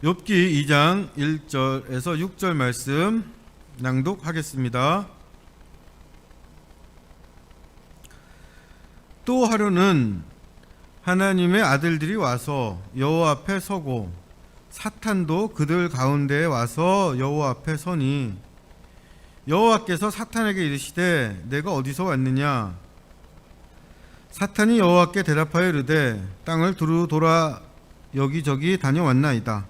욥기 2장 1절에서 6절 말씀 낭독하겠습니다. 또 하루는 하나님의 아들들이 와서 여호와 앞에 서고 사탄도 그들 가운데에 와서 여호와 앞에 서니 여호와께서 사탄에게 이르시되 내가 어디서 왔느냐? 사탄이 여호와께 대답하여 이르되 땅을 두루 돌아 여기저기 다녀왔나이다.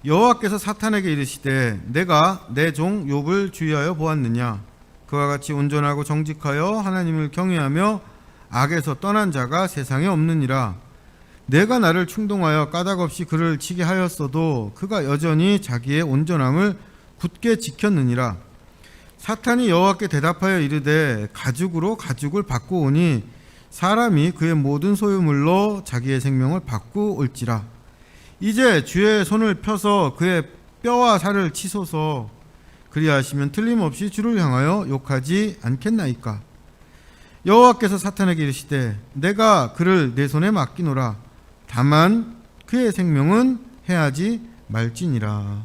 여호와께서 사탄에게 이르시되 내가 내 종 욥을 주의하여 보았느냐? 그와 같이 온전하고 정직하여 하나님을 경외하며 악에서 떠난 자가 세상에 없느니라. 내가 나를 충동하여 까닭없이 그를 치게 하였어도 그가 여전히 자기의 온전함을 굳게 지켰느니라. 사탄이 여호와께 대답하여 이르되 가죽으로 가죽을 받고 오니 사람이 그의 모든 소유물로 자기의 생명을 받고 올지라. 이제 주의 손을 펴서 그의 뼈와 살을 치소서. 그리하시면 틀림없이 주를 향하여 욕하지 않겠나이까? 여호와께서 사탄에게 이르시되 내가 그를 내 손에 맡기노라. 다만 그의 생명은 해하지 말지니라.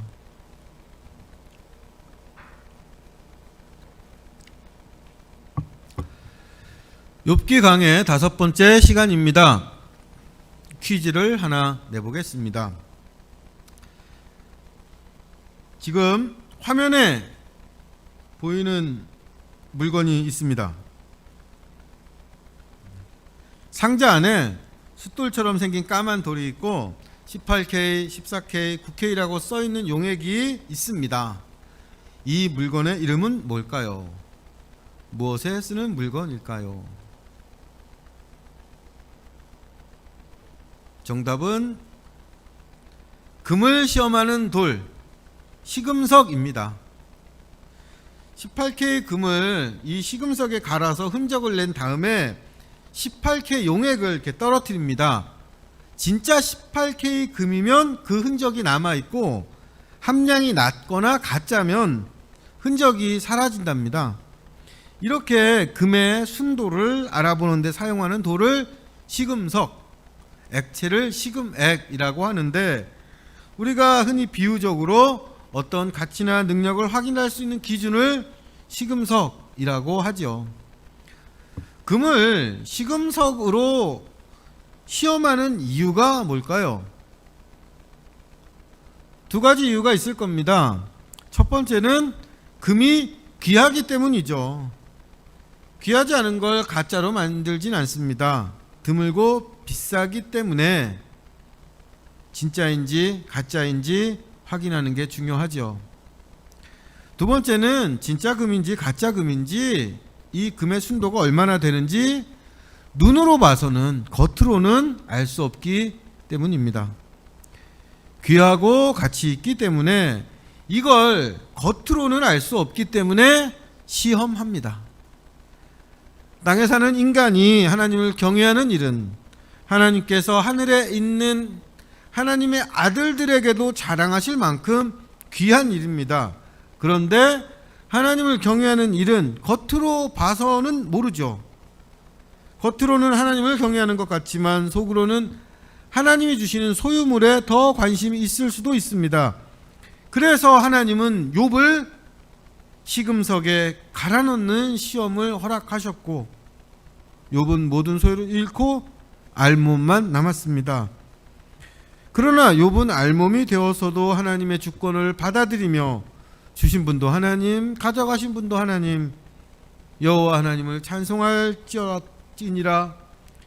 욥기 강의 5번째 시간입니다. 퀴즈를 하나 내보겠습니다. 지금 화면에 보이는 물건이 있습니다. 상자 안에 숫돌처럼 생긴 까만 돌이 있고 18K, 14K, 9K라고 써있는 용액이 있습니다. 이 물건의 이름은 뭘까요? 무엇에 쓰는 물건일까요? 정답은 금을 시험하는 돌, 시금석입니다. 18K 금을 이 시금석에 갈아서 흔적을 낸 다음에 18K 용액을 이렇게 떨어뜨립니다. 진짜 18K 금이면 그 흔적이 남아있고 함량이 낮거나 가짜면 흔적이 사라진답니다. 이렇게 금의 순도를 알아보는 데 사용하는 돌을 시금석, 액체를 시금액이라고 하는데, 우리가 흔히 비유적으로 어떤 가치나 능력을 확인할 수 있는 기준을 시금석이라고 하죠. 금을 시금석으로 시험하는 이유가 뭘까요? 두 가지 이유가 있을 겁니다. 첫 번째는 금이 귀하기 때문이죠. 귀하지 않은 걸 가짜로 만들진 않습니다. 드물고 비싸기 때문에 진짜인지 가짜인지 확인하는 게 중요하죠. 두 번째는 진짜 금인지 가짜 금인지 이 금의 순도가 얼마나 되는지 눈으로 봐서는, 겉으로는 알 수 없기 때문입니다. 귀하고 가치 있기 때문에 이걸 겉으로는 알 수 없기 때문에 시험합니다. 땅에 사는 인간이 하나님을 경외하는 일은 하나님께서 하늘에 있는 하나님의 아들들에게도 자랑하실 만큼 귀한 일입니다. 그런데 하나님을 경외하는 일은 겉으로 봐서는 모르죠. 겉으로는 하나님을 경외하는 것 같지만 속으로는 하나님이 주시는 소유물에 더 관심이 있을 수도 있습니다. 그래서 하나님은 욥을 시금석에 갈아넣는 시험을 허락하셨고 욥은 모든 소유를 잃고 알몸만 남았습니다. 그러나 욥은 알몸이 되어서도 하나님의 주권을 받아들이며 주신 분도 하나님, 가져가신 분도 하나님, 여호와 하나님을 찬송할지니라,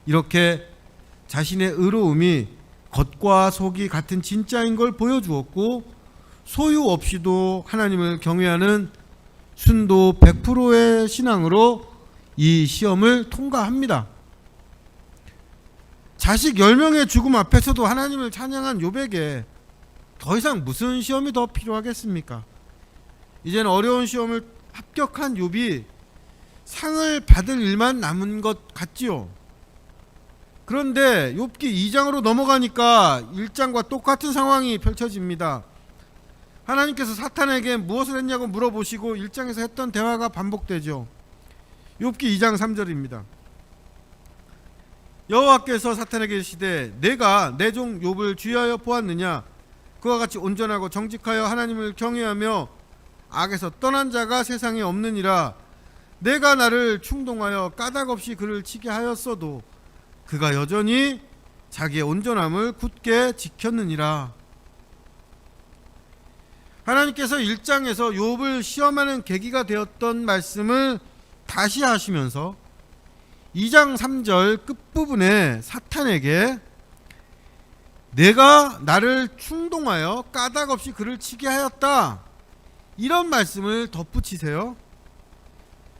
이렇게 자신의 의로움이 겉과 속이 같은 진짜인 걸 보여주었고 소유 없이도 하나님을 경외하는 순도 100%의 신앙으로 이 시험을 통과합니다. 자식 10명의 죽음 앞에서도 하나님을 찬양한 욥에게 더 이상 무슨 시험이 더 필요하겠습니까? 이제는 어려운 시험을 합격한 욥이 상을 받을 일만 남은 것 같지요. 그런데 욥기 2장으로 넘어가니까 1장과 똑같은 상황이 펼쳐집니다. 하나님께서 사탄에게 무엇을 했냐고 물어보시고 1장에서 했던 대화가 반복되죠. 욥기 2장 3절입니다. 여호와께서 사탄에게 이르시되 내가 내 종 욥을 주의하여 보았느냐? 그와 같이 온전하고 정직하여 하나님을 경외하며 악에서 떠난 자가 세상에 없느니라. 내가 나를 충동하여 까닭없이 그를 치게 하였어도 그가 여전히 자기의 온전함을 굳게 지켰느니라. 하나님께서 1장에서 욥을 시험하는 계기가 되었던 말씀을 다시 하시면서 2장 3절 끝부분에 사탄에게 내가 나를 충동하여 까닭없이 그를 치게 하였다, 이런 말씀을 덧붙이세요.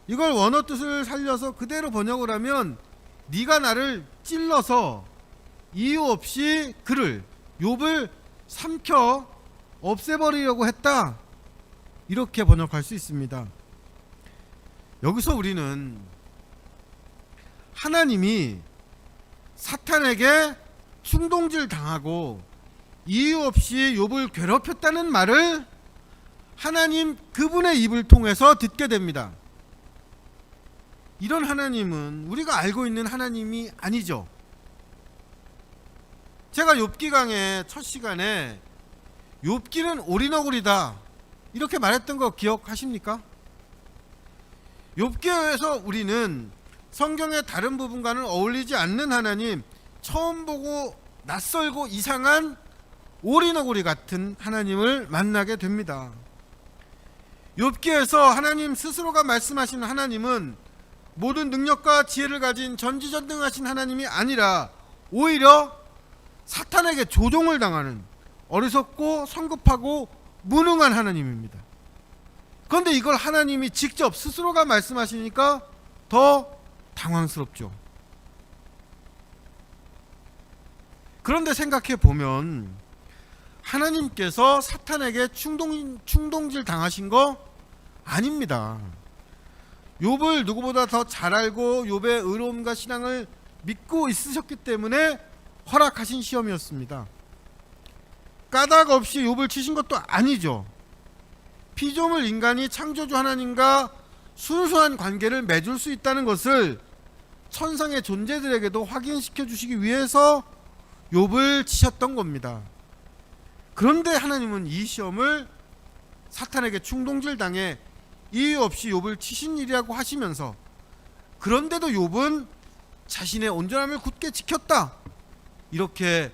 이걸 원어 뜻을 살려서 그대로 번역을 하면 네가 나를 찔러서 이유 없이 그를, 욥을 삼켜 없애버리려고 했다, 이렇게 번역할 수 있습니다. 여기서 우리는 하나님이 사탄에게 충동질 당하고 이유 없이 욥을 괴롭혔다는 말을 하나님 그분의 입을 통해서 듣게 됩니다. 이런 하나님은 우리가 알고 있는 하나님이 아니죠. 제가 욥기 강의 첫 시간에 욥기는 오리너구리다 이렇게 말했던 거 기억하십니까? 욥기에서 우리는 성경의 다른 부분과는 어울리지 않는 하나님, 처음 보고 낯설고 이상한 오리너구리 같은 하나님을 만나게 됩니다. 욥기에서 하나님 스스로가 말씀하시는 하나님은 모든 능력과 지혜를 가진 전지전능하신 하나님이 아니라 오히려 사탄에게 조종을 당하는 어리석고 성급하고 무능한 하나님입니다. 그런데 이걸 하나님이 직접 스스로가 말씀하시니까 더 당황스럽죠. 그런데 생각해 보면 하나님께서 사탄에게 충동질 당하신 거 아닙니다. 욥을 누구보다 더 잘 알고 욥의 의로움과 신앙을 믿고 있으셨기 때문에 허락하신 시험이었습니다. 까닭 없이 욥을 치신 것도 아니죠. 피조물 인간이 창조주 하나님과 순수한 관계를 맺을 수 있다는 것을 천상의 존재들에게도 확인시켜 주시기 위해서 욥을 치셨던 겁니다. 그런데 하나님은 이 시험을 사탄에게 충동질 당해 이유 없이 욥을 치신 일이라고 하시면서, 그런데도 욥은 자신의 온전함을 굳게 지켰다, 이렇게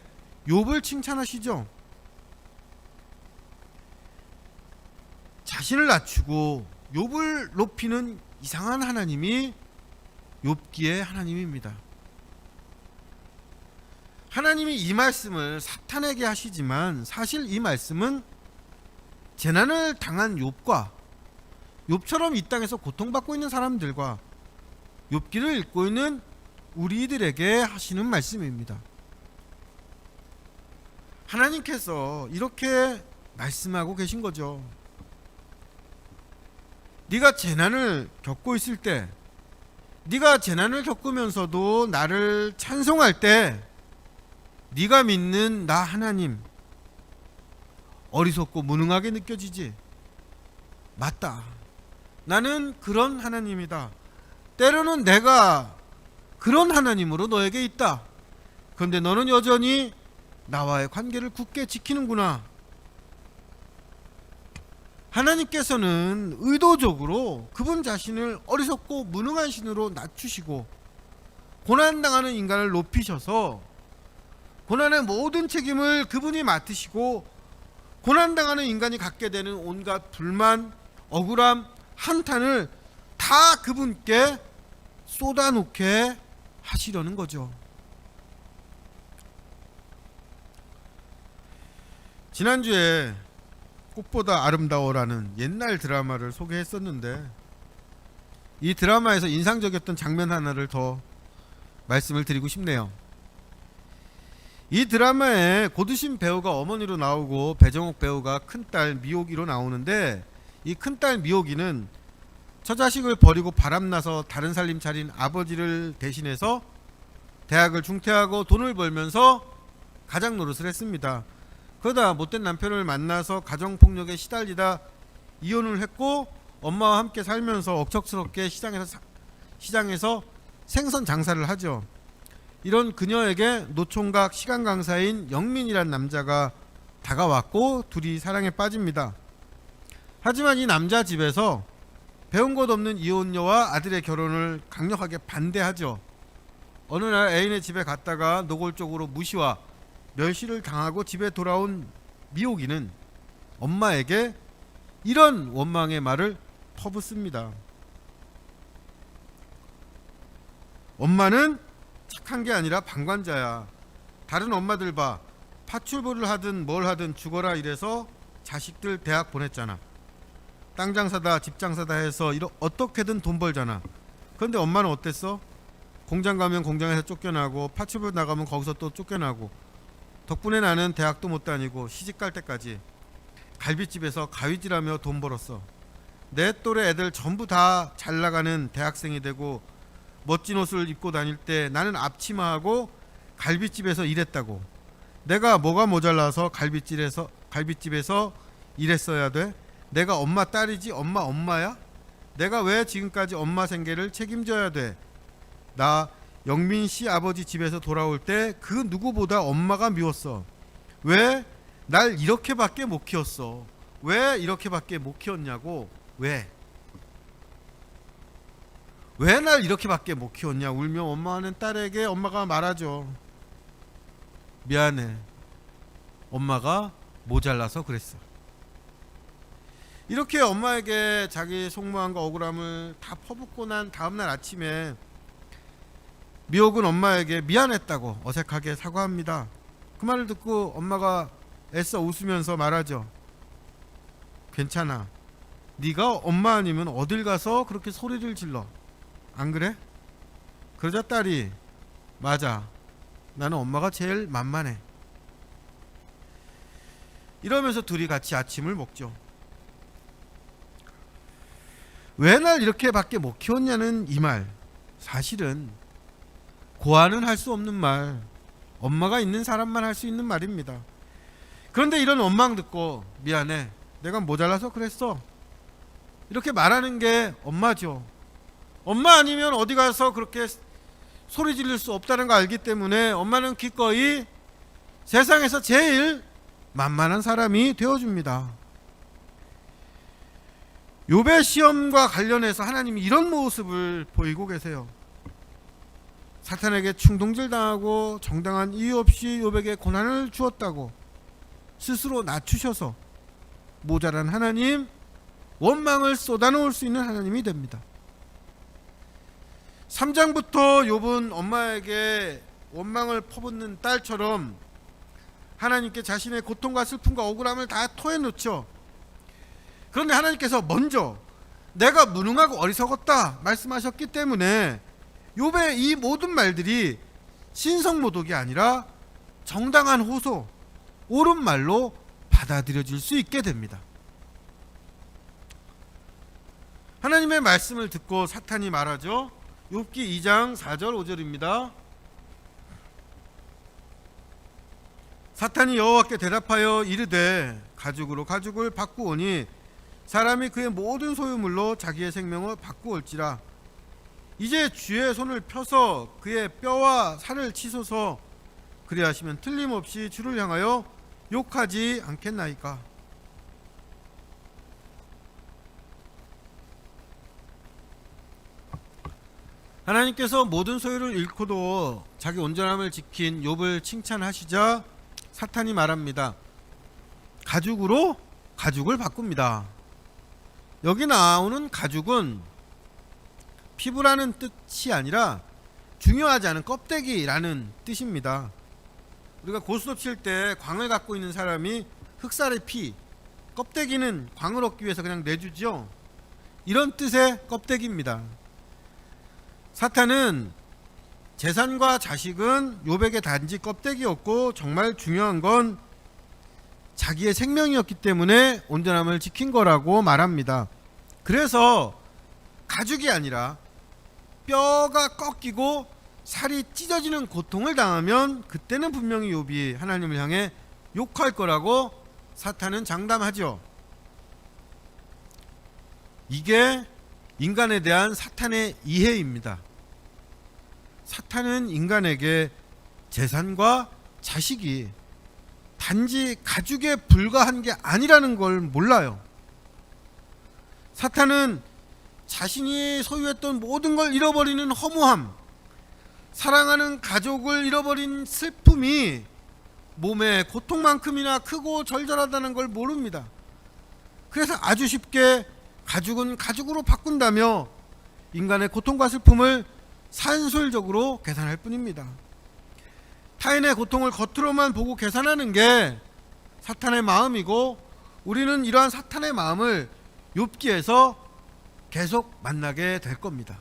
욥을 칭찬하시죠. 자신을 낮추고 욥을 높이는 이상한 하나님이 욥기의 하나님입니다. 하나님이 이 말씀을 사탄에게 하시지만 사실 이 말씀은 재난을 당한 욥과 욥처럼 이 땅에서 고통받고 있는 사람들과 욥기를 읽고 있는 우리들에게 하시는 말씀입니다. 하나님께서 이렇게 말씀하고 계신 거죠. 네가 재난을 겪고 있을 때, 네가 재난을 겪으면서도 나를 찬송할 때 네가 믿는 나 하나님 어리석고 무능하게 느껴지지? 맞다. 나는 그런 하나님이다. 때로는 내가 그런 하나님으로 너에게 있다. 그런데 너는 여전히 나와의 관계를 굳게 지키는구나. 하나님께서는 의도적으로 그분 자신을 어리석고 무능한 신으로 낮추시고 고난당하는 인간을 높이셔서 고난의 모든 책임을 그분이 맡으시고 고난당하는 인간이 갖게 되는 온갖 불만, 억울함, 한탄을 다 그분께 쏟아놓게 하시려는 거죠. 지난주에 꽃보다 아름다워라는 옛날 드라마를 소개했었는데, 이 드라마에서 인상적이었던 장면 하나를 더 말씀을 드리고 싶네요. 이 드라마에 고두심 배우가 어머니로 나오고 배정옥 배우가 큰딸 미옥이로 나오는데, 이 큰딸 미옥이는 처자식을 버리고 바람나서 다른 살림 차린 아버지를 대신해서 대학을 중퇴하고 돈을 벌면서 가장 노릇을 했습니다. 그러다 못된 남편을 만나서 가정폭력에 시달리다 이혼을 했고 엄마와 함께 살면서 억척스럽게 시장에서 생선 장사를 하죠. 이런 그녀에게 노총각 시간 강사인 영민이란 남자가 다가왔고 둘이 사랑에 빠집니다. 하지만 이 남자 집에서 배운 것 없는 이혼녀와 아들의 결혼을 강력하게 반대하죠. 어느 날 애인의 집에 갔다가 노골적으로 무시와 멸시를 당하고 집에 돌아온 미옥이는 엄마에게 이런 원망의 말을 퍼붓습니다. 엄마는 착한 게 아니라 방관자야. 다른 엄마들 봐. 파출부를 하든 뭘 하든 죽어라 이래서 자식들 대학 보냈잖아. 땅 장사다 집 장사다 해서 어떻게든 돈 벌잖아. 그런데 엄마는 어땠어? 공장 가면 공장에서 쫓겨나고 파출부 나가면 거기서 또 쫓겨나고 덕분에 나는 대학도 못 다니고 시집 갈 때까지 갈비집에서 가위질하며 돈 벌었어. 내 또래 애들 전부 다 잘 나가는 대학생이 되고 멋진 옷을 입고 다닐 때 나는 앞치마하고 갈비집에서 일했다고. 내가 뭐가 모자라서 갈비집에서 일했어야 돼? 내가 엄마 딸이지 엄마야? 내가 왜 지금까지 엄마 생계를 책임져야 돼? 나 영민 씨 아버지 집에서 돌아올 때 그 누구보다 엄마가 미웠어. 왜 날 이렇게밖에 못 키웠어? 왜 이렇게밖에 못 키웠냐고. 왜 날 이렇게밖에 못 키웠냐. 울며 원망하는 딸에게 엄마가 말하죠. 미안해. 엄마가 모자라서 그랬어. 이렇게 엄마에게 자기 속마음과 억울함을 다 퍼붓고 난 다음날 아침에 미옥은 엄마에게 미안했다고 어색하게 사과합니다. 그 말을 듣고 엄마가 애써 웃으면서 말하죠. 괜찮아. 네가 엄마 아니면 어딜 가서 그렇게 소리를 질러. 안 그래? 그러자 딸이 맞아. 나는 엄마가 제일 만만해. 이러면서 둘이 같이 아침을 먹죠. 왜 날 이렇게밖에 못 키웠냐는 이 말, 사실은 고아는 할 수 없는 말, 엄마가 있는 사람만 할 수 있는 말입니다. 그런데 이런 원망 듣고 미안해. 내가 모자라서 그랬어. 이렇게 말하는 게 엄마죠. 엄마 아니면 어디 가서 그렇게 소리 지를 수 없다는 거 알기 때문에 엄마는 기꺼이 세상에서 제일 만만한 사람이 되어줍니다. 욥의 시험과 관련해서 하나님이 이런 모습을 보이고 계세요. 사탄에게 충동질 당하고 정당한 이유 없이 욥에게 고난을 주었다고 스스로 낮추셔서 모자란 하나님, 원망을 쏟아놓을 수 있는 하나님이 됩니다. 3장부터 욥은 엄마에게 원망을 퍼붓는 딸처럼 하나님께 자신의 고통과 슬픔과 억울함을 다 토해놓죠. 그런데 하나님께서 먼저 내가 무능하고 어리석었다 말씀하셨기 때문에 욥의 이 모든 말들이 신성모독이 아니라 정당한 호소, 옳은 말로 받아들여질 수 있게 됩니다. 하나님의 말씀을 듣고 사탄이 말하죠. 욥기 2장 4절 5절입니다. 사탄이 여호와께 대답하여 이르되 가죽으로 가죽을 바꾸오니 사람이 그의 모든 소유물로 자기의 생명을 바꾸올지라. 이제 주의 손을 펴서 그의 뼈와 살을 치소서. 그리하시면 틀림없이 주를 향하여 욕하지 않겠나이까. 하나님께서 모든 소유를 잃고도 자기 온전함을 지킨 욥을 칭찬하시자 사탄이 말합니다. 가죽으로 가죽을 바꿉니다. 여기 나오는 가죽은 피부라는 뜻이 아니라 중요하지 않은 껍데기라는 뜻입니다. 우리가 고스톱 칠 때 광을 갖고 있는 사람이 흑살의 피, 껍데기는 광을 얻기 위해서 그냥 내주죠. 이런 뜻의 껍데기입니다. 사탄은 재산과 자식은 욥에게 단지 껍데기였고 정말 중요한 건 자기의 생명이었기 때문에 온전함을 지킨 거라고 말합니다. 그래서 가죽이 아니라 뼈가 꺾이고 살이 찢어지는 고통을 당하면 그때는 분명히 욥이 하나님을 향해 욕할 거라고 사탄은 장담하죠. 이게 인간에 대한 사탄의 이해입니다. 사탄은 인간에게 재산과 자식이 단지 가죽에 불과한 게 아니라는 걸 몰라요. 사탄은 자신이 소유했던 모든 걸 잃어버리는 허무함, 사랑하는 가족을 잃어버린 슬픔이 몸의 고통만큼이나 크고 절절하다는 걸 모릅니다. 그래서 아주 쉽게 가죽은 가죽으로 바꾼다며 인간의 고통과 슬픔을 산술적으로 계산할 뿐입니다. 타인의 고통을 겉으로만 보고 계산하는 게 사탄의 마음이고, 우리는 이러한 사탄의 마음을 욥기에서 계속 만나게 될 겁니다.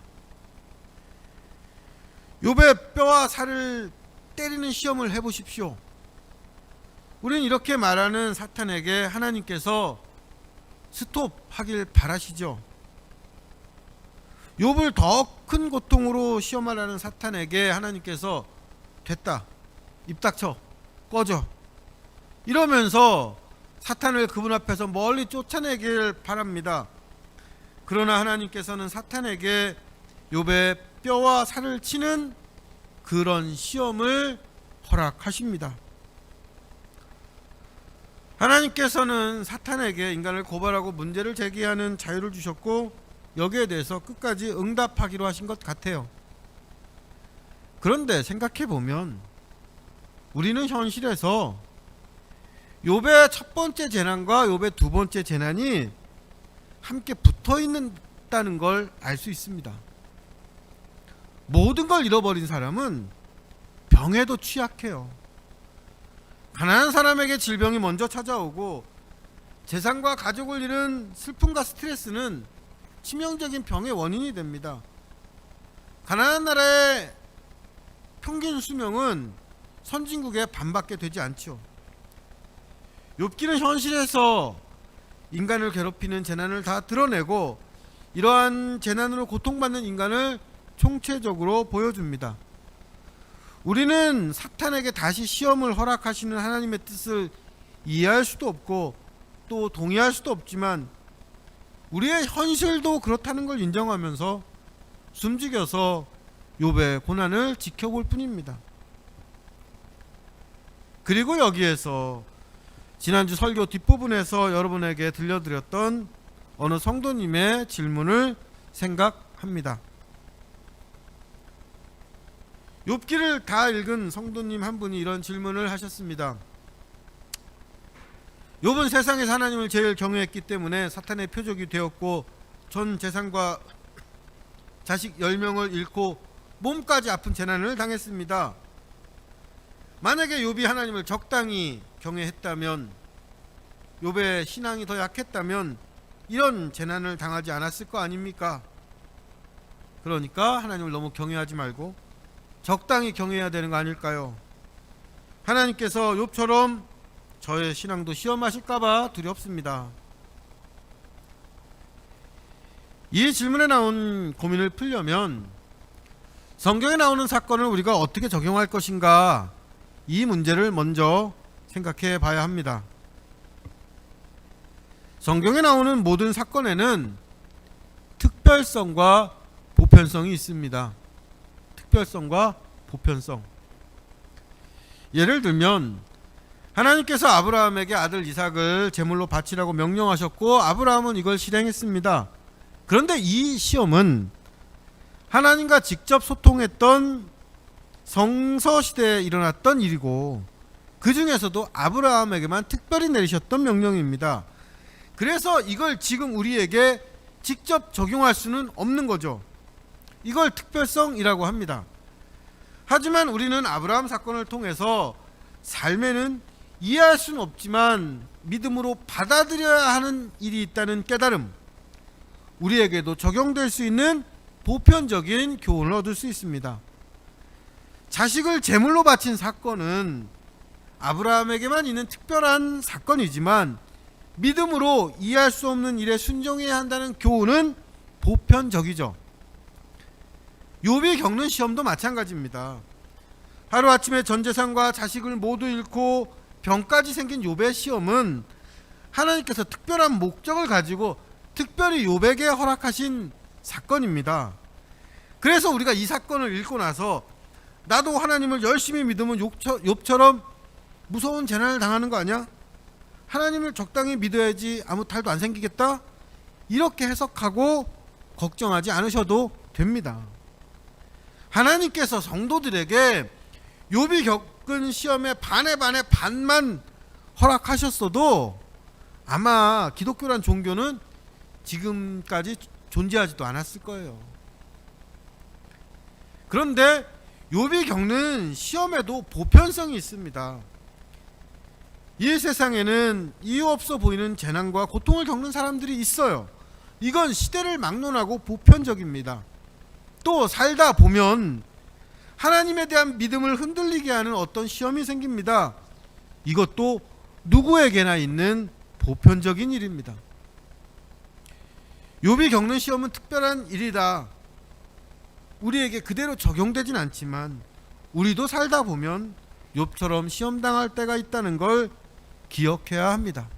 욥의 뼈와 살을 때리는 시험을 해보십시오. 우리는 이렇게 말하는 사탄에게 하나님께서 스톱하길 바라시죠. 욥을 더 큰 고통으로 시험하라는 사탄에게 하나님께서 됐다, 입 닥쳐, 꺼져, 이러면서 사탄을 그분 앞에서 멀리 쫓아내길 바랍니다. 그러나 하나님께서는 사탄에게 욥의 뼈와 살을 치는 그런 시험을 허락하십니다. 하나님께서는 사탄에게 인간을 고발하고 문제를 제기하는 자유를 주셨고, 여기에 대해서 끝까지 응답하기로 하신 것 같아요. 그런데 생각해보면 우리는 현실에서 욥의 첫 번째 재난과 욥의 두 번째 재난이 함께 붙어 있다는 걸 알 수 있습니다. 모든 걸 잃어버린 사람은 병에도 취약해요. 가난한 사람에게 질병이 먼저 찾아오고, 재산과 가족을 잃은 슬픔과 스트레스는 치명적인 병의 원인이 됩니다. 가난한 나라의 평균 수명은 선진국의 반밖에 되지 않죠. 욥기는 현실에서 인간을 괴롭히는 재난을 다 드러내고, 이러한 재난으로 고통받는 인간을 총체적으로 보여줍니다. 우리는 사탄에게 다시 시험을 허락하시는 하나님의 뜻을 이해할 수도 없고 또 동의할 수도 없지만, 우리의 현실도 그렇다는 걸 인정하면서 숨죽여서 욥의 고난을 지켜볼 뿐입니다. 그리고 여기에서 지난주 설교 뒷부분에서 여러분에게 들려드렸던 어느 성도님의 질문을 생각합니다. 욥기를 다 읽은 성도님 한 분이 이런 질문을 하셨습니다. 욥은 세상에서 하나님을 제일 경외했기 때문에 사탄의 표적이 되었고, 전 재산과 자식 10명을 잃고 몸까지 아픈 재난을 당했습니다. 만약에 욥이 하나님을 적당히 경외했다면, 욥의 신앙이 더 약했다면 이런 재난을 당하지 않았을 거 아닙니까? 그러니까 하나님을 너무 경외하지 말고 적당히 경외해야 되는 거 아닐까요? 하나님께서 욥처럼 저의 신앙도 시험하실까봐 두렵습니다. 이 질문에 나온 고민을 풀려면 성경에 나오는 사건을 우리가 어떻게 적용할 것인가, 이 문제를 먼저 생각해 봐야 합니다. 성경에 나오는 모든 사건에는 특별성과 보편성이 있습니다. 특별성과 보편성. 예를 들면 하나님께서 아브라함에게 아들 이삭을 제물로 바치라고 명령하셨고, 아브라함은 이걸 실행했습니다. 그런데 이 시험은 하나님과 직접 소통했던 성서시대에 일어났던 일이고, 그 중에서도 아브라함에게만 특별히 내리셨던 명령입니다. 그래서 이걸 지금 우리에게 직접 적용할 수는 없는 거죠. 이걸 특별성이라고 합니다. 하지만 우리는 아브라함 사건을 통해서 삶에는 이해할 수는 없지만 믿음으로 받아들여야 하는 일이 있다는 깨달음, 우리에게도 적용될 수 있는 보편적인 교훈을 얻을 수 있습니다. 자식을 제물로 바친 사건은 아브라함에게만 있는 특별한 사건이지만, 믿음으로 이해할 수 없는 일에 순종해야 한다는 교훈은 보편적이죠. 욥이 겪는 시험도 마찬가지입니다. 하루아침에 전 재산과 자식을 모두 잃고 병까지 생긴 욥의 시험은 하나님께서 특별한 목적을 가지고 특별히 욥에게 허락하신 사건입니다. 그래서 우리가 이 사건을 읽고 나서 나도 하나님을 열심히 믿으면 욥처럼 무서운 재난을 당하는 거 아니야? 하나님을 적당히 믿어야지 아무 탈도 안 생기겠다? 이렇게 해석하고 걱정하지 않으셔도 됩니다. 하나님께서 성도들에게 욥이 겪은 시험의 반의 반만 허락하셨어도 아마 기독교란 종교는 지금까지 존재하지도 않았을 거예요. 그런데 욥이 겪는 시험에도 보편성이 있습니다. 이 세상에는 이유 없어 보이는 재난과 고통을 겪는 사람들이 있어요. 이건 시대를 막론하고 보편적입니다. 또 살다 보면 하나님에 대한 믿음을 흔들리게 하는 어떤 시험이 생깁니다. 이것도 누구에게나 있는 보편적인 일입니다. 욥이 겪는 시험은 특별한 일이다. 우리에게 그대로 적용되진 않지만 우리도 살다 보면 욥처럼 시험당할 때가 있다는 걸 기억해야 합니다.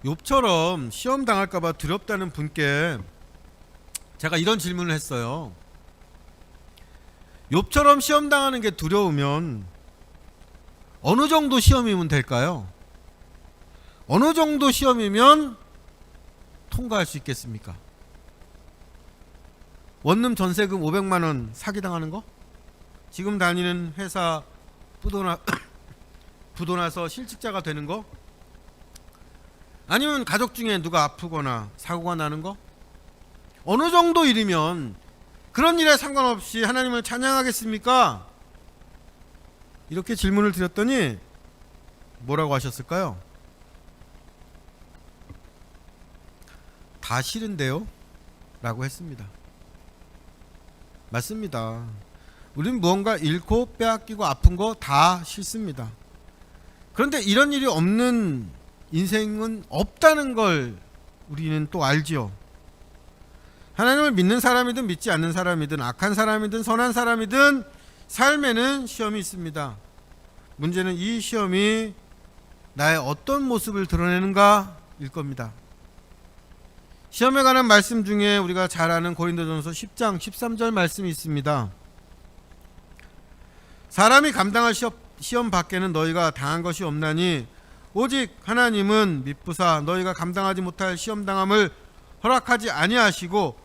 욥처럼 시험 당할까봐 두렵다는 분께 제가 이런 질문을 했어요. 욥처럼 시험 당하는 게 두려우면 어느 정도 시험이면 될까요? 어느 정도 시험이면 통과할 수 있겠습니까? 원룸 전세금 500만 원 사기당하는 거? 지금 다니는 회사 부도나서 실직자가 되는 거? 아니면 가족 중에 누가 아프거나 사고가 나는 거? 어느 정도 일이면 그런 일에 상관없이 하나님을 찬양하겠습니까? 이렇게 질문을 드렸더니 뭐라고 하셨을까요? 다 싫은데요? 라고 했습니다. 맞습니다. 우린 무언가 잃고 빼앗기고 아픈 거 다 싫습니다. 그런데 이런 일이 없는 인생은 없다는 걸 우리는 또 알지요. 하나님을 믿는 사람이든 믿지 않는 사람이든 악한 사람이든 선한 사람이든 삶에는 시험이 있습니다. 문제는 이 시험이 나의 어떤 모습을 드러내는가 일 겁니다. 시험에 관한 말씀 중에 우리가 잘 아는 고린도전서 10장 13절 말씀이 있습니다. 사람이 감당할 시험 밖에는 너희가 당한 것이 없나니 오직 하나님은 미쁘사 너희가 감당하지 못할 시험당함을 허락하지 아니하시고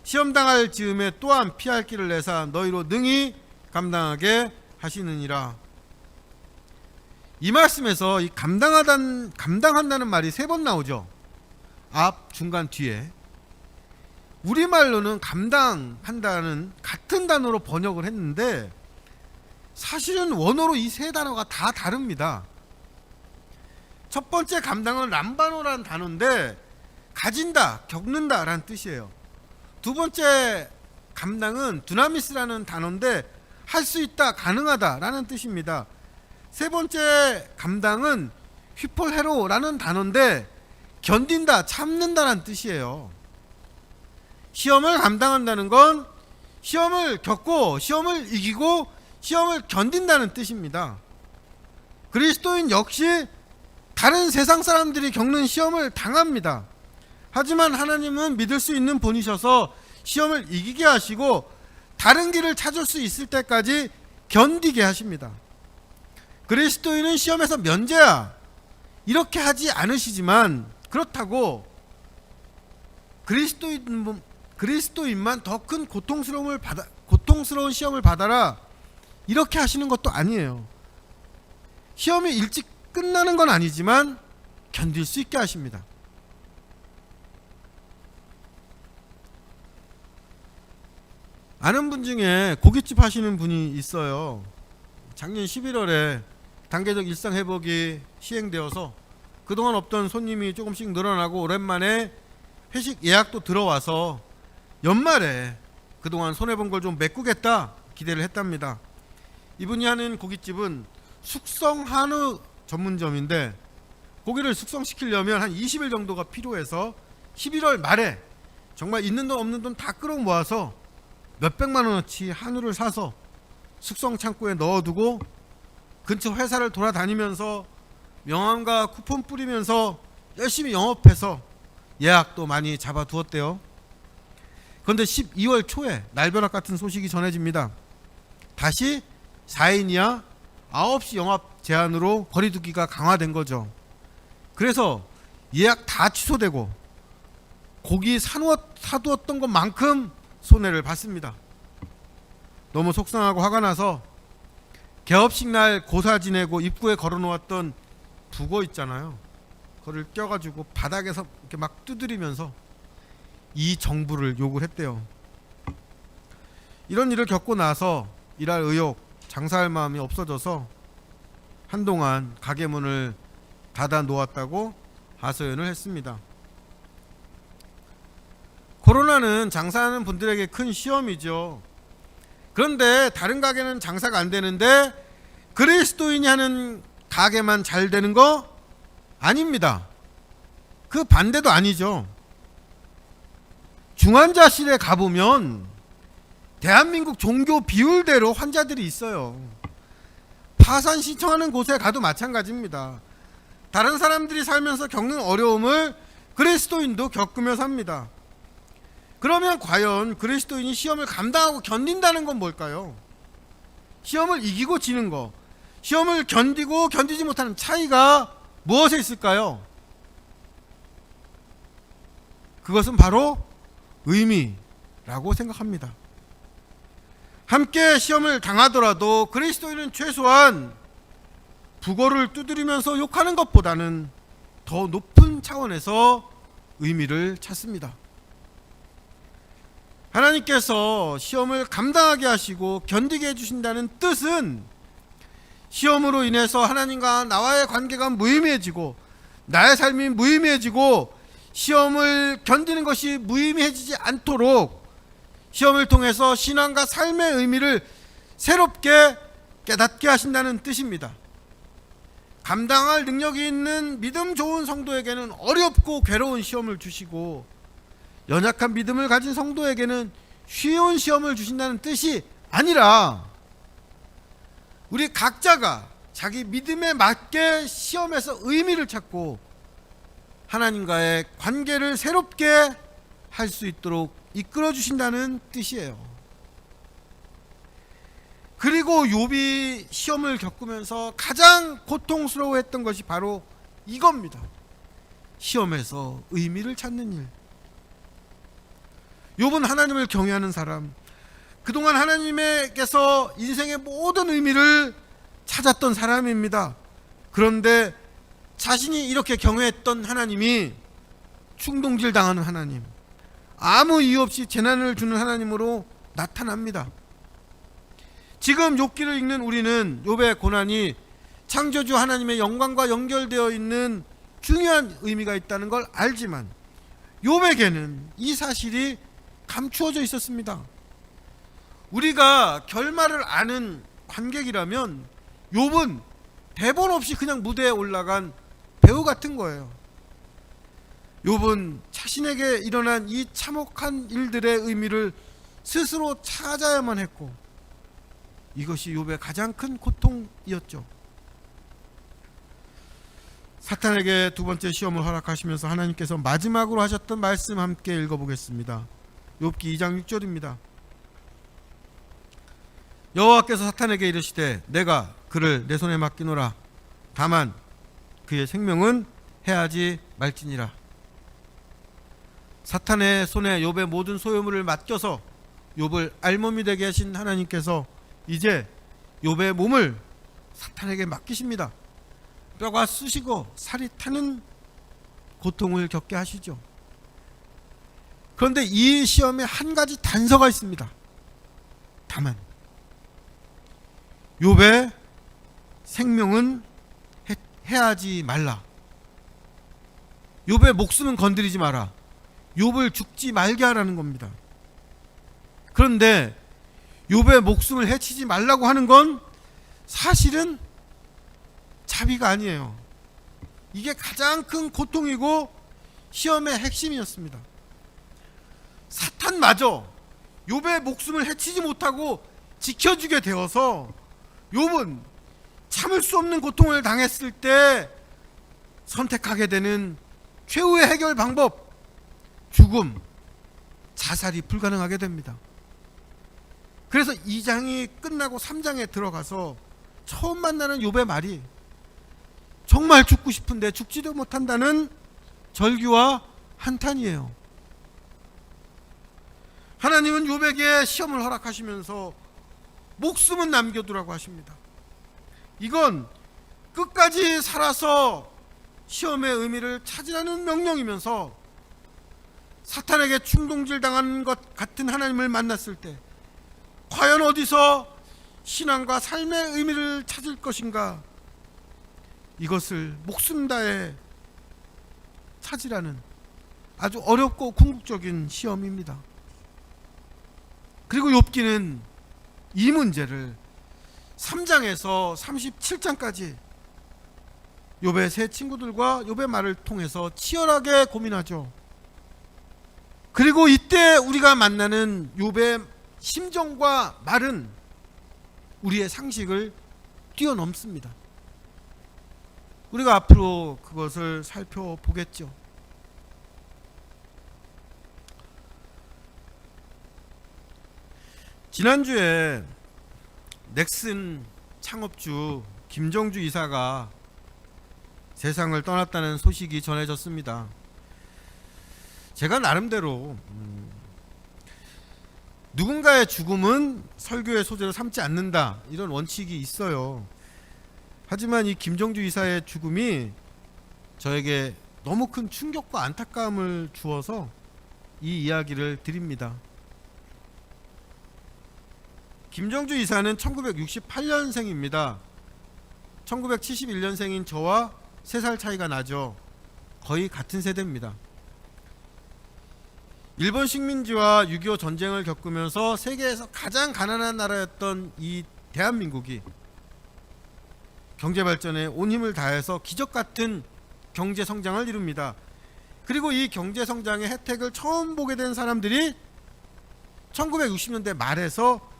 시험당할 즈음에 또한 피할 길을 내사 너희로 능히 감당하게 하시느니라. 이 말씀에서 이 감당한다는 말이 3번 나오죠. 앞, 중간, 뒤에. 우리말로는 감당한다는 같은 단어로 번역을 했는데 사실은 원어로 이 3단어가 다 다릅니다. 첫 번째 감당은 람바노라는 단어인데 가진다, 겪는다 라는 뜻이에요. 두 번째 감당은 두나미스라는 단어인데 할 수 있다, 가능하다 라는 뜻입니다. 세 번째 감당은 휘폴헤로라는 단어인데 견딘다, 참는다 라는 뜻이에요. 시험을 감당한다는 건 시험을 겪고 시험을 이기고 시험을 견딘다는 뜻입니다. 그리스도인 역시 다른 세상 사람들이 겪는 시험을 당합니다. 하지만 하나님은 믿을 수 있는 분이셔서 시험을 이기게 하시고 다른 길을 찾을 수 있을 때까지 견디게 하십니다. 그리스도인은 시험에서 면제야 이렇게 하지 않으시지만 그렇다고 그리스도인만 더 큰 고통스러운 시험을 받아라 이렇게 하시는 것도 아니에요. 시험이 일찍 끝나는 건 아니지만 견딜 수 있게 하십니다. 아는 분 중에 고깃집 하시는 분이 있어요. 작년 11월에 단계적 일상 회복이 시행되어서 그동안 없던 손님이 조금씩 늘어나고 오랜만에 회식 예약도 들어와서 연말에 그동안 손해본 걸 좀 메꾸겠다 기대를 했답니다. 이분이 하는 고깃집은 숙성 한우 전문점인데 고기를 숙성시키려면 한 20일 정도가 필요해서 11월 말에 정말 있는 돈 없는 돈 다 끌어 모아서 몇백만 원어치 한우를 사서 숙성 창고에 넣어두고 근처 회사를 돌아다니면서 명함과 쿠폰 뿌리면서 열심히 영업해서 예약도 많이 잡아두었대요. 그런데 12월 초에 날벼락 같은 소식이 전해집니다. 다시 4인 이하 9시 영업 제한으로 거리두기가 강화된 거죠. 그래서 예약 다 취소되고 고기 사두었던 것만큼 손해를 봤습니다. 너무 속상하고 화가 나서 개업식 날 고사 지내고 입구에 걸어놓았던 북어 있잖아요. 그걸 껴가지고 바닥에서 이렇게 막 두드리면서 이 정부를 욕을 했대요. 이런 일을 겪고 나서 일할 의욕, 장사할 마음이 없어져서 한동안 가게 문을 닫아 놓았다고 하소연을 했습니다. 코로나는 장사하는 분들에게 큰 시험이죠. 그런데 다른 가게는 장사가 안 되는데 그리스도인이 하는 가게만 잘 되는 거 아닙니다. 그 반대도 아니죠. 중환자실에 가보면 대한민국 종교 비율대로 환자들이 있어요. 파산 신청하는 곳에 가도 마찬가지입니다. 다른 사람들이 살면서 겪는 어려움을 그리스도인도 겪으며 삽니다. 그러면 과연 그리스도인이 시험을 감당하고 견딘다는 건 뭘까요? 시험을 이기고 지는 거, 시험을 견디고 견디지 못하는 차이가 무엇에 있을까요? 그것은 바로 의미라고 생각합니다. 함께 시험을 당하더라도 그리스도인은 최소한 북어를 두드리면서 욕하는 것보다는 더 높은 차원에서 의미를 찾습니다. 하나님께서 시험을 감당하게 하시고 견디게 해주신다는 뜻은 시험으로 인해서 하나님과 나와의 관계가 무의미해지고 나의 삶이 무의미해지고 시험을 견디는 것이 무의미해지지 않도록 시험을 통해서 신앙과 삶의 의미를 새롭게 깨닫게 하신다는 뜻입니다. 감당할 능력이 있는 믿음 좋은 성도에게는 어렵고 괴로운 시험을 주시고 연약한 믿음을 가진 성도에게는 쉬운 시험을 주신다는 뜻이 아니라 우리 각자가 자기 믿음에 맞게 시험에서 의미를 찾고 하나님과의 관계를 새롭게 할 수 있도록 이끌어 주신다는 뜻이에요. 그리고 욥이 시험을 겪으면서 가장 고통스러워했던 것이 바로 이겁니다. 시험에서 의미를 찾는 일. 욥은 하나님을 경외하는 사람, 그동안 하나님께서 인생의 모든 의미를 찾았던 사람입니다. 그런데 자신이 이렇게 경외했던 하나님이 충동질 당하는 하나님, 아무 이유 없이 재난을 주는 하나님으로 나타납니다. 지금 욥기를 읽는 우리는 욥의 고난이 창조주 하나님의 영광과 연결되어 있는 중요한 의미가 있다는 걸 알지만 욥에게는 이 사실이 감추어져 있었습니다. 우리가 결말을 아는 관객이라면 욥은 대본 없이 그냥 무대에 올라간 배우 같은 거예요. 욥은 자신에게 일어난 이 참혹한 일들의 의미를 스스로 찾아야만 했고 이것이 욥의 가장 큰 고통이었죠. 사탄에게 두 번째 시험을 허락하시면서 하나님께서 마지막으로 하셨던 말씀 함께 읽어보겠습니다. 욥기 2장 6절입니다. 여호와께서 사탄에게 이르시되 내가 그를 내 손에 맡기노라. 다만 그의 생명은 해하지 말지니라. 사탄의 손에 욥의 모든 소유물을 맡겨서 욥을 알몸이 되게 하신 하나님께서 이제 욥의 몸을 사탄에게 맡기십니다. 뼈가 쑤시고 살이 타는 고통을 겪게 하시죠. 그런데 이 시험에 한 가지 단서가 있습니다. 다만 욥의 생명은 해하지 말라. 욥의 목숨은 건드리지 마라. 욥을 죽지 말게 하라는 겁니다. 그런데 욥의 목숨을 해치지 말라고 하는 건 사실은 자비가 아니에요. 이게 가장 큰 고통이고 시험의 핵심이었습니다. 사탄마저 욥의 목숨을 해치지 못하고 지켜주게 되어서 욥은 참을 수 없는 고통을 당했을 때 선택하게 되는 최후의 해결 방법, 죽음, 자살이 불가능하게 됩니다. 그래서 2장이 끝나고 3장에 들어가서 처음 만나는 욥의 말이 정말 죽고 싶은데 죽지도 못한다는 절규와 한탄이에요. 하나님은 욥에게 시험을 허락하시면서 목숨은 남겨두라고 하십니다. 이건 끝까지 살아서 시험의 의미를 찾으라는 명령이면서 사탄에게 충동질 당한 것 같은 하나님을 만났을 때 과연 어디서 신앙과 삶의 의미를 찾을 것인가, 이것을 목숨 다해 찾으라는 아주 어렵고 궁극적인 시험입니다. 그리고 욥기는 이 문제를 3장에서 37장까지 욥의 세 친구들과 욥의 말을 통해서 치열하게 고민하죠. 그리고 이때 우리가 만나는 욥의 심정과 말은 우리의 상식을 뛰어넘습니다. 우리가 앞으로 그것을 살펴보겠죠. 지난주에 넥슨 창업주 김정주 이사가 세상을 떠났다는 소식이 전해졌습니다. 제가 나름대로 누군가의 죽음은 설교의 소재로 삼지 않는다, 이런 원칙이 있어요. 하지만 이 김정주 이사의 죽음이 저에게 너무 큰 충격과 안타까움을 주어서 이 이야기를 드립니다. 김정주 이사는 1968년생입니다. 1971년생인 저와 3살 차이가 나죠. 거의 같은 세대입니다. 일본 식민지와 6.25 전쟁을 겪으면서 세계에서 가장 가난한 나라였던 이 대한민국이 경제발전에 온 힘을 다해서 기적같은 경제성장을 이룹니다. 그리고 이 경제성장의 혜택을 처음 보게 된 사람들이 1960년대 말에서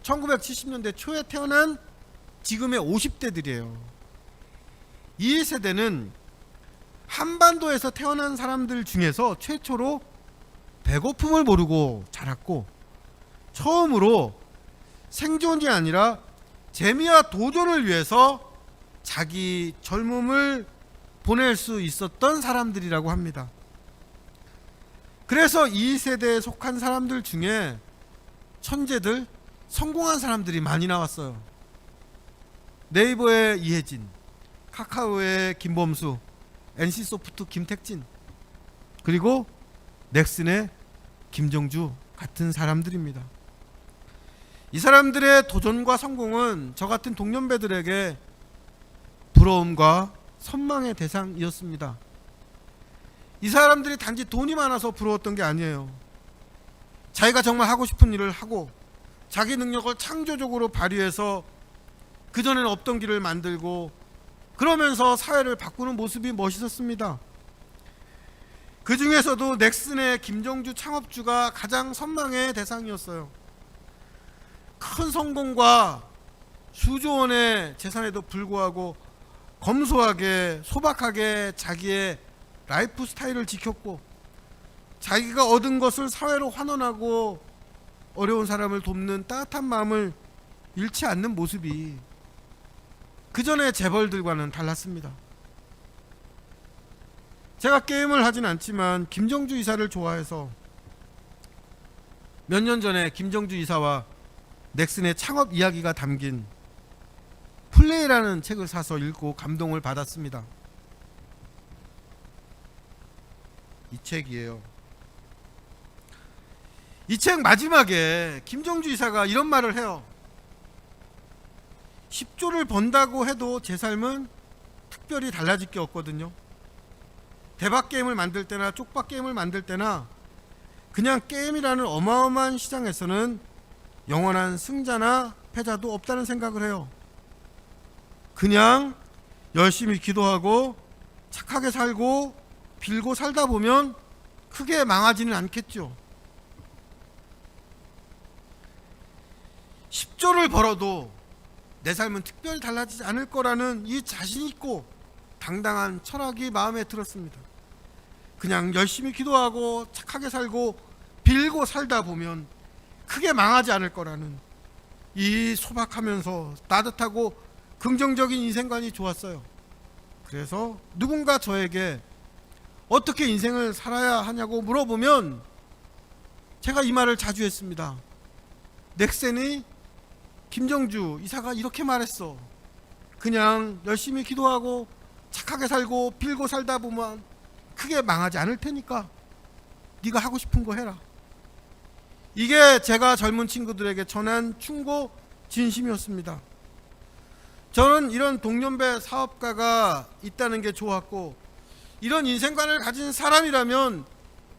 1970년대 초에 태어난 지금의 50대들이에요. 이 세대는 한반도에서 태어난 사람들 중에서 최초로 배고픔을 모르고 자랐고, 처음으로 생존이 아니라 재미와 도전을 위해서 자기 젊음을 보낼 수 있었던 사람들이라고 합니다. 그래서 이 세대에 속한 사람들 중에 천재들, 성공한 사람들이 많이 나왔어요. 네이버의 이혜진, 카카오의 김범수, NC소프트 김택진, 그리고 넥슨의 김정주 같은 사람들입니다. 이 사람들의 도전과 성공은 저 같은 동년배들에게 부러움과 선망의 대상이었습니다. 이 사람들이 단지 돈이 많아서 부러웠던 게 아니에요. 자기가 정말 하고 싶은 일을 하고 자기 능력을 창조적으로 발휘해서 그전에는 없던 길을 만들고 그러면서 사회를 바꾸는 모습이 멋있었습니다. 그 중에서도 넥슨의 김정주 창업주가 가장 선망의 대상이었어요. 큰 성공과 수조 원의 재산에도 불구하고 검소하게 소박하게 자기의 라이프 스타일을 지켰고, 자기가 얻은 것을 사회로 환원하고 어려운 사람을 돕는 따뜻한 마음을 잃지 않는 모습이 그전의 재벌들과는 달랐습니다. 제가 게임을 하진 않지만 김정주 이사를 좋아해서 몇 년 전에 김정주 이사와 넥슨의 창업 이야기가 담긴 플레이라는 책을 사서 읽고 감동을 받았습니다. 이 책이에요. 이 책 마지막에 김정주 이사가 이런 말을 해요. 10조를 번다고 해도 제 삶은 특별히 달라질 게 없거든요. 대박 게임을 만들 때나 쪽박 게임을 만들 때나 그냥 게임이라는 어마어마한 시장에서는 영원한 승자나 패자도 없다는 생각을 해요. 그냥 열심히 기도하고 착하게 살고 빌고 살다 보면 크게 망하지는 않겠죠. 10조를 벌어도 내 삶은 특별히 달라지지 않을 거라는 이 자신 있고 당당한 철학이 마음에 들었습니다. 그냥 열심히 기도하고 착하게 살고 빌고 살다 보면 크게 망하지 않을 거라는 이 소박하면서 따뜻하고 긍정적인 인생관이 좋았어요. 그래서 누군가 저에게 어떻게 인생을 살아야 하냐고 물어보면 제가 이 말을 자주 했습니다. 넥센의 김정주 이사가 이렇게 말했어. 그냥 열심히 기도하고 착하게 살고 빌고 살다 보면 크게 망하지 않을 테니까 네가 하고 싶은 거 해라. 이게 제가 젊은 친구들에게 전한 충고 진심이었습니다. 저는 이런 동년배 사업가가 있다는 게 좋았고, 이런 인생관을 가진 사람이라면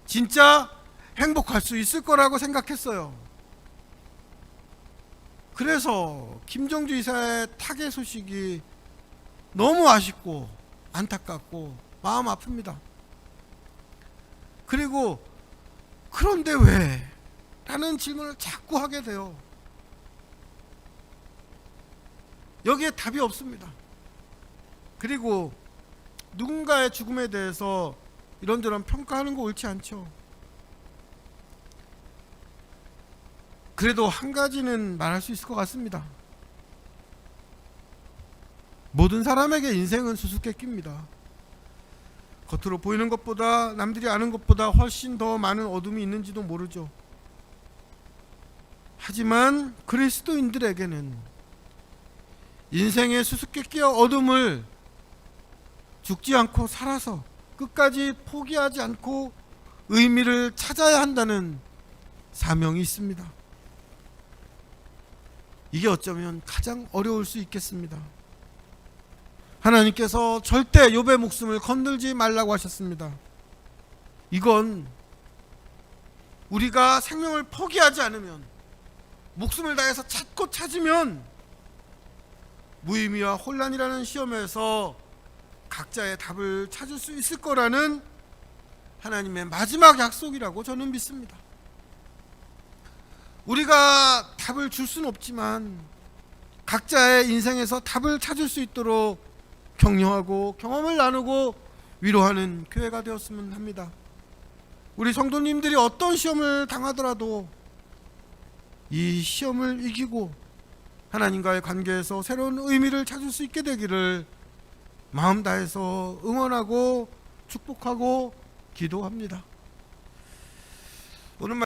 진짜 행복할 수 있을 거라고 생각했어요. 그래서 김정주 이사의 타계 소식이 너무 아쉽고 안타깝고 마음 아픕니다. 그리고 그런데 왜? 라는 질문을 자꾸 하게 돼요. 여기에 답이 없습니다. 그리고 누군가의 죽음에 대해서 이런저런 평가하는 거 옳지 않죠. 그래도 한 가지는 말할 수 있을 것 같습니다. 모든 사람에게 인생은 수수께끼입니다. 겉으로 보이는 것보다, 남들이 아는 것보다 훨씬 더 많은 어둠이 있는지도 모르죠. 하지만 그리스도인들에게는 인생의 수수께끼와 어둠을 죽지 않고 살아서 끝까지 포기하지 않고 의미를 찾아야 한다는 사명이 있습니다. 이게 어쩌면 가장 어려울 수 있겠습니다. 하나님께서 절대 욥의 목숨을 건들지 말라고 하셨습니다. 이건 우리가 생명을 포기하지 않으면, 목숨을 다해서 찾고 찾으면 무의미와 혼란이라는 시험에서 각자의 답을 찾을 수 있을 거라는 하나님의 마지막 약속이라고 저는 믿습니다. 우리가 답을 줄 수는 없지만 각자의 인생에서 답을 찾을 수 있도록 격려하고 경험을 나누고 위로하는 교회가 되었으면 합니다. 우리 성도님들이 어떤 시험을 당하더라도 이 시험을 이기고 하나님과의 관계에서 새로운 의미를 찾을 수 있게 되기를 마음 다해서 응원하고 축복하고 기도합니다. 오늘